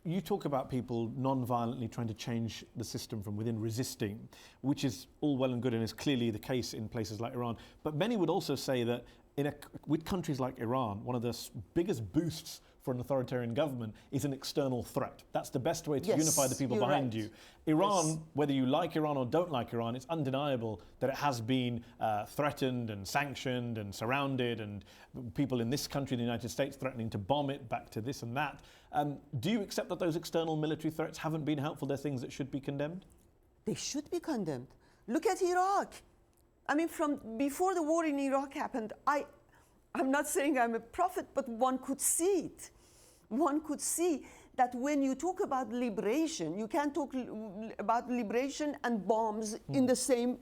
you talk about people non-violently trying to change the system from within, resisting, which is all well and good and is clearly the case in places like Iran. But many would also say that with countries like Iran, one of the biggest boosts for an authoritarian government is an external threat. That's the best way to unify the people behind you. Iran, whether you like Iran or don't like Iran, it's undeniable that it has been threatened and sanctioned and surrounded, and people in this country, the United States, threatening to bomb it, back to this and that. Do you accept that those external military threats haven't been helpful? They're things that should be condemned? They should be condemned. Look at Iraq. I mean, from before the war in Iraq happened, I'm not saying I'm a prophet, but one could see it. One could see that when you talk about liberation, you can't talk about liberation and bombs in the same,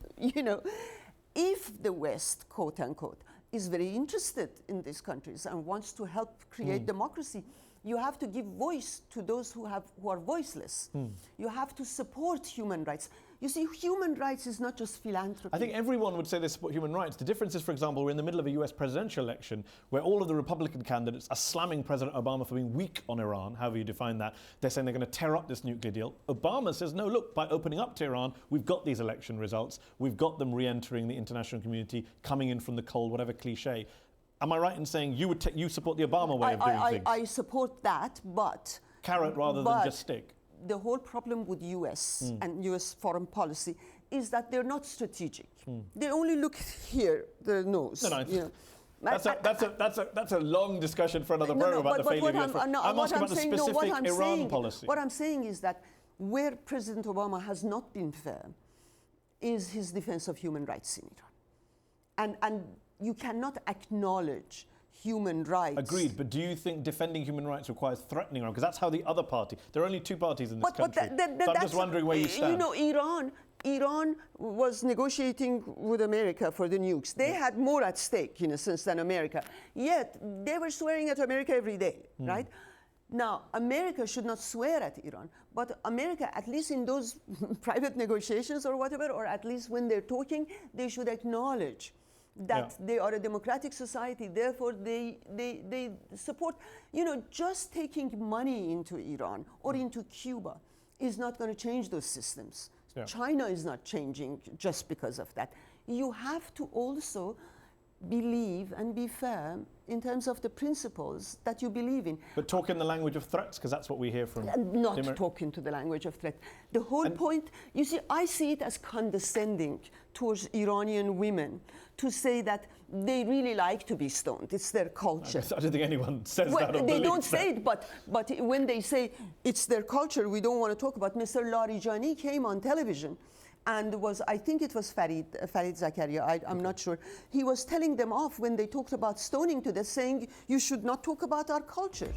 If the West, quote unquote, is very interested in these countries and wants to help create democracy, you have to give voice to those who are voiceless. You have to support human rights. You see, human rights is not just philanthropy. I think everyone would say they support human rights. The difference is, for example, we're in the middle of a US presidential election where all of the Republican candidates are slamming President Obama for being weak on Iran, however you define that. They're saying they're going to tear up this nuclear deal. Obama says, no, look, by opening up to Iran, we've got these election results. We've got them re-entering the international community, coming in from the cold, whatever cliche. Am I right in saying you support the Obama way of doing things? I support that, but... Carrot rather than just stick. The whole problem with US and US foreign policy is that they're not strategic. They only look here, their nose. That's a long discussion for another program about the failure of US. I'm asking about the specific Iran policy. What I'm saying is that where President Obama has not been fair is his defense of human rights in Iran. And you cannot acknowledge human rights. Agreed, but do you think defending human rights requires threatening Iran? Because that's how the other party, there are only two parties in this country. So I'm just wondering where you stand. Iran was negotiating with America for the nukes. They had more at stake, in a sense, than America. Yet, they were swearing at America every day, right? Now, America should not swear at Iran, but America, at least in those private negotiations or whatever, or at least when they're talking, they should acknowledge that they are a democratic society, therefore they support, just taking money into Iran or into Cuba is not going to change those systems. Yeah. China is not changing just because of that. You have to also believe and be firm in terms of the principles that you believe in. But talk in the language of threats, because that's what we hear from... Not talk into the language of threat. The whole point, you see, I see it as condescending towards Iranian women to say that they really like to be stoned. It's their culture. I don't think anyone says that or they don't say it, but when they say it's their culture, we don't want to talk about. Mr. Larijani came on television and I think it was Farid Zakaria, I'm not sure. He was telling them off when they talked about stoning to death, saying, you should not talk about our culture.